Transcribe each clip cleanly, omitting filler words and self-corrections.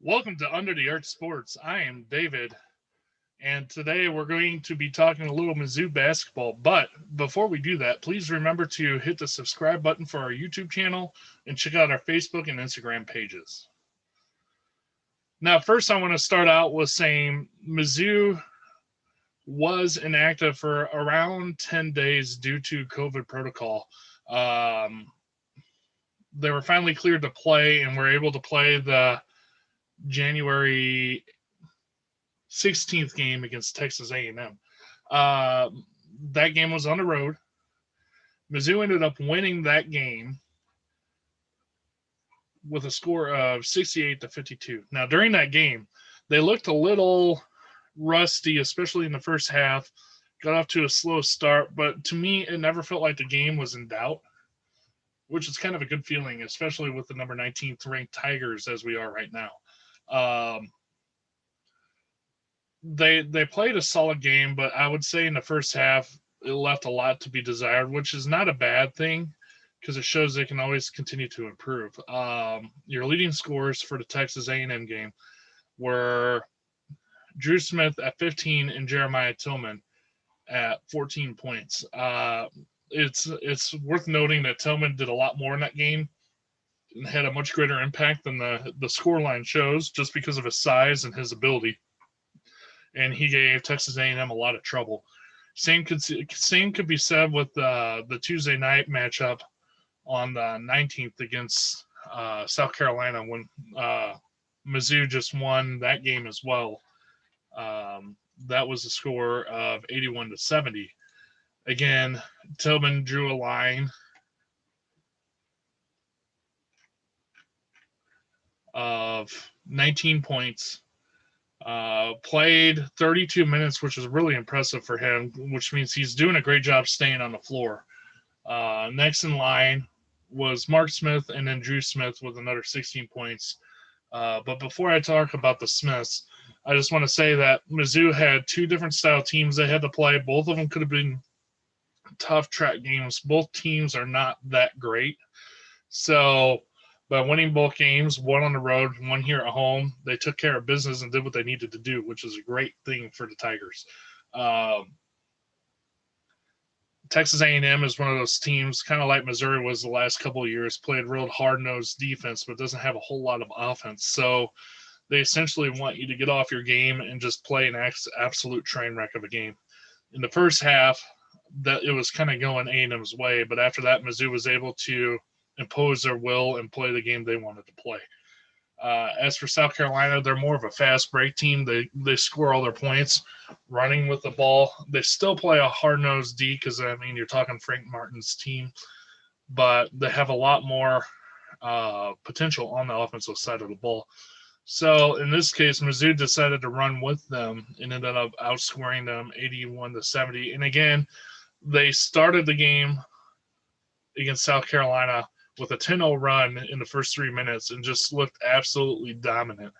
Welcome to Under the Arch Sports. I am David, and today we're going to be talking a little Mizzou basketball. But before we do that, please remember to hit the subscribe button for our YouTube channel and check out our Facebook and Instagram pages. Now, first, I want to start out with saying Mizzou was inactive for around 10 days due to COVID protocol. They were finally cleared to play and were able to play the January 16th game against Texas A&M. That game was on the road. Mizzou ended up winning that game with a score of 68-52. Now, during that game, they looked a little rusty, especially in the first half. Got off to a slow start, but to me, it never felt like the game was in doubt, which is kind of a good feeling, especially with the number 19th ranked Tigers as we are right now. They played a solid game, but I would say in the first half it left a lot to be desired, which is not a bad thing because it shows they can always continue to improve. Your leading scores for the Texas A&M game were Drew Smith at 15 and Jeremiah Tillman at 14 points. It's worth noting that Tillman did a lot more in that game and had a much greater impact than the scoreline shows just because of his size and his ability. And he gave Texas A&M a lot of trouble. Same could be said with the Tuesday night matchup on the 19th against South Carolina when Mizzou just won that game as well. That was a score of 81-70. Again, Tillman drew a line of 19 points, played 32 minutes, which is really impressive for him, which means he's doing a great job staying on the floor. Next in line was Mark Smith and then Drew Smith with another 16 points. But before I talk about the Smiths, I just want to say that Mizzou had two different style teams they had to play. Both of them could have been tough track games. Both teams are not that great. So by winning both games, one on the road, one here at home, they took care of business and did what they needed to do, which is a great thing for the Tigers. Texas A&M is one of those teams, kind of like Missouri was the last couple of years, played real hard-nosed defense, but doesn't have a whole lot of offense. So they essentially want you to get off your game and just play an absolute train wreck of a game. In the first half, that it was kind of going A&M's way, but after that, Mizzou was able to impose their will and play the game they wanted to play. As for South Carolina, they're more of a fast break team. They score all their points running with the ball. They still play a hard-nosed D because, I mean, you're talking Frank Martin's team, but they have a lot more potential on the offensive side of the ball. So in this case, Mizzou decided to run with them and ended up outscoring them 81-70. And again, they started the game against South Carolina with a 10-0 run in the first 3 minutes and just looked absolutely dominant.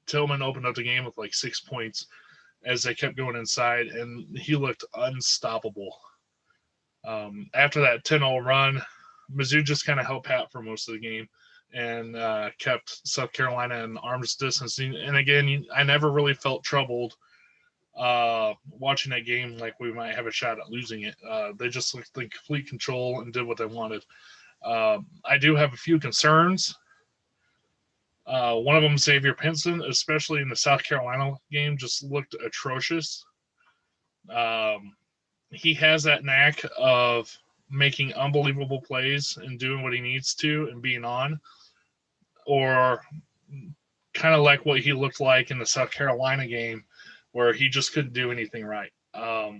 Tillman opened up the game with like 6 points as they kept going inside, and he looked unstoppable. After that 10-0 run, Mizzou just kind of held pat for most of the game and kept South Carolina in arm's distance. And again, I never really felt troubled watching that game like we might have a shot at losing it. They just looked in complete control and did what they wanted. I do have a few concerns. One of them, Xavier Pinson, especially in the South Carolina game, just looked atrocious. He has that knack of making unbelievable plays and doing what he needs to and being on, or kind of like what he looked like in the South Carolina game, where he just couldn't do anything right. I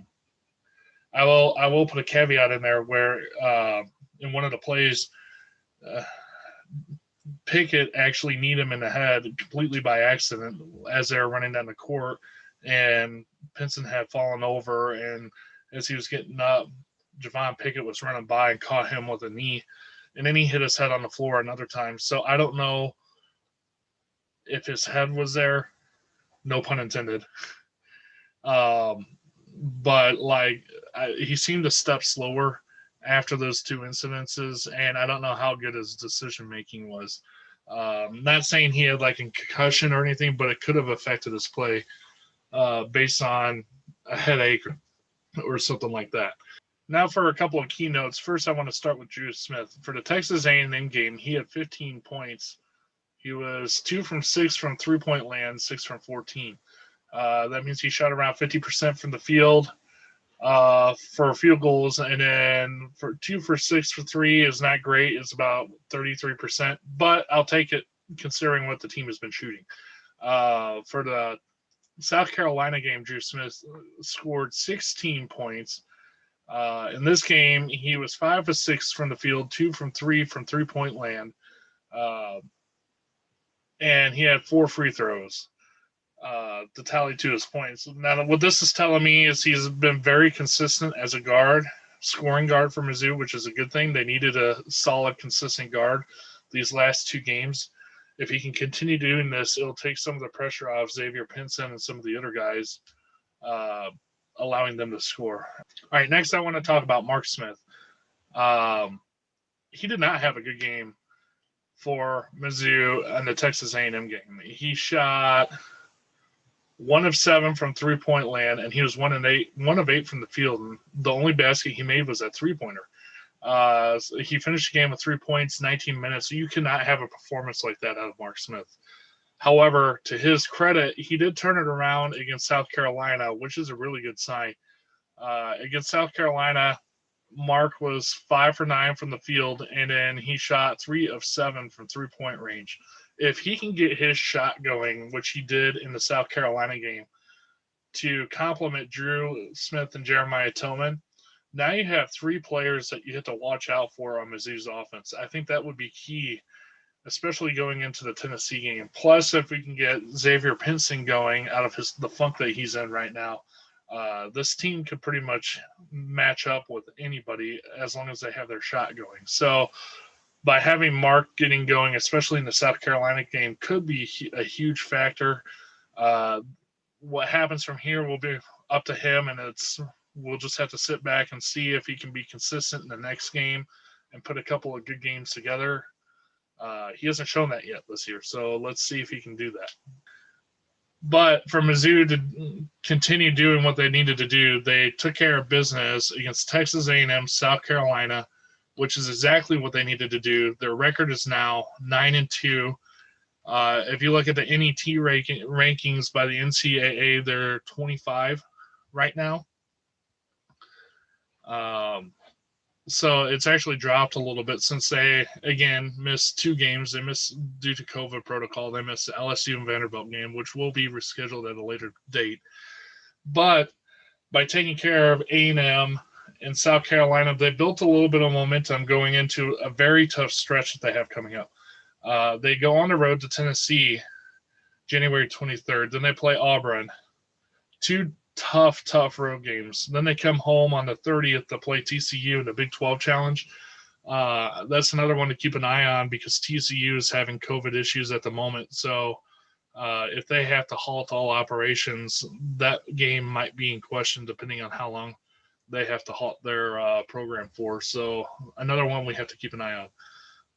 will put a caveat in there where in one of the plays, Pickett actually kneed him in the head completely by accident as they were running down the court, and Pinson had fallen over, and as he was getting up, Javon Pickett was running by and caught him with a knee, and then he hit his head on the floor another time. So I don't know if his head was there, no pun intended. But he seemed to step slower after those two incidences, and I don't know how good his decision making was. Not saying he had like a concussion or anything, but it could have affected his play based on a headache or something like that. Now for a couple of keynotes. First, I want to start with Drew Smith. For the Texas A&M game, he had 15 points. He was 2 from 6 from three-point land, 6 from 14. That means he shot around 50% from the field for field goals, and then for 2 for 6 for 3 is not great. It's about 33%, but I'll take it considering what the team has been shooting. For the South Carolina game, Drew Smith scored 16 points. In this game, he was 5 for 6 from the field, 2 from 3 from three-point land, and he had 4 free throws to tally to his points. Now, what this is telling me is he's been very consistent as a guard, scoring guard for Mizzou, which is a good thing. They needed a solid, consistent guard these last 2 games. If he can continue doing this, it'll take some of the pressure off Xavier Pinson and some of the other guys, allowing them to score. All right, next I want to talk about Mark Smith. He did not have a good game for Mizzou in the Texas A&M game. He shot 1 of 7 from three-point land, and he was 1 of 8 from the field. And the only basket he made was that three-pointer. So he finished the game with 3 points, 19 minutes. So you cannot have a performance like that out of Mark Smith. However, to his credit, he did turn it around against South Carolina, which is a really good sign. Against South Carolina, Mark was 5 for 9 from the field, and then he shot 3 of 7 from three-point range. If he can get his shot going, which he did in the South Carolina game, to complement Drew Smith and Jeremiah Tillman, now you have 3 players that you have to watch out for on Mizzou's offense. I think that would be key, especially going into the Tennessee game. Plus, if we can get Xavier Pinson going out of the funk that he's in right now, this team could pretty much match up with anybody as long as they have their shot going. So by having Mark getting going, especially in the South Carolina game, could be a huge factor. What happens from here will be up to him, and we'll just have to sit back and see if he can be consistent in the next game and put a couple of good games together. He hasn't shown that yet this year, so let's see if he can do that. But for Mizzou to continue doing what they needed to do, they took care of business against Texas A&M, South Carolina, which is exactly what they needed to do. Their record is now 9-2. If you look at the NET rankings by the NCAA, they're 25 right now. So it's actually dropped a little bit since they, again, missed 2 games. They missed due to COVID protocol. They missed the LSU and Vanderbilt game, which will be rescheduled at a later date. But by taking care of A&M and South Carolina, they built a little bit of momentum going into a very tough stretch that they have coming up. They go on the road to Tennessee January 23rd. Then they play Auburn. 2 tough road games. Then they come home on the 30th to play TCU in the Big 12 Challenge. That's another one to keep an eye on because TCU is having COVID issues at the moment. So if they have to halt all operations, that game might be in question depending on how long they have to halt their program for. So another one we have to keep an eye on.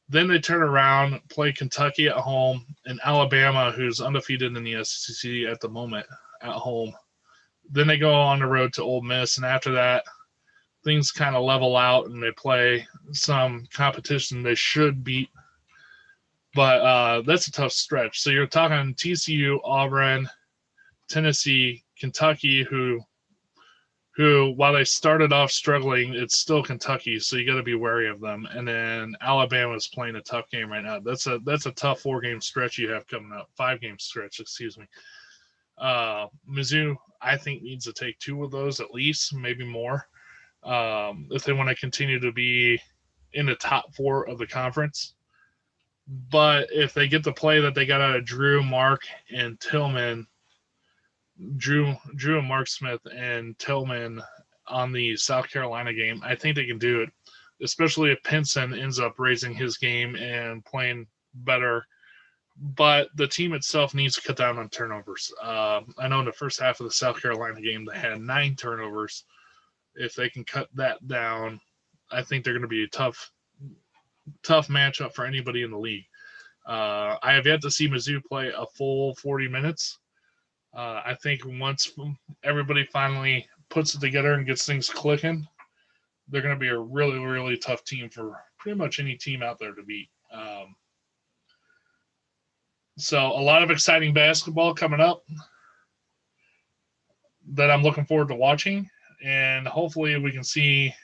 Then they turn around, play Kentucky at home, and Alabama, who's undefeated in the SEC at the moment, at home. Then they go on the road to Ole Miss, and after that, things kind of level out, and they play some competition they should beat. But that's a tough stretch. So you're talking TCU, Auburn, Tennessee, Kentucky, who while they started off struggling, it's still Kentucky, so you got to be wary of them. And then Alabama's playing a tough game right now. That's a tough 4-game stretch you have coming up. 5-game stretch, excuse me. Mizzou, I think, needs to take 2 of those at least, maybe more, if they want to continue to be in the top 4 of the conference. But if they get the play that they got out of Drew, Mark, and Tillman, Drew and Mark Smith and Tillman on the South Carolina game, I think they can do it, especially if Pinson ends up raising his game and playing better. But the team itself needs to cut down on turnovers. I know in the first half of the South Carolina game, they had 9 turnovers. If they can cut that down, I think they're going to be a tough matchup for anybody in the league. I have yet to see Mizzou play a full 40 minutes. I think once everybody finally puts it together and gets things clicking, they're going to be a really, really tough team for pretty much any team out there to beat. So a lot of exciting basketball coming up that I'm looking forward to watching, and hopefully we can see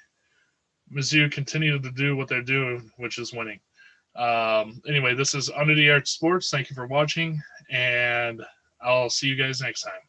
Mizzou continue to do what they're doing, which is winning. Anyway, this is Under the Arch Sports. Thank you for watching, and I'll see you guys next time.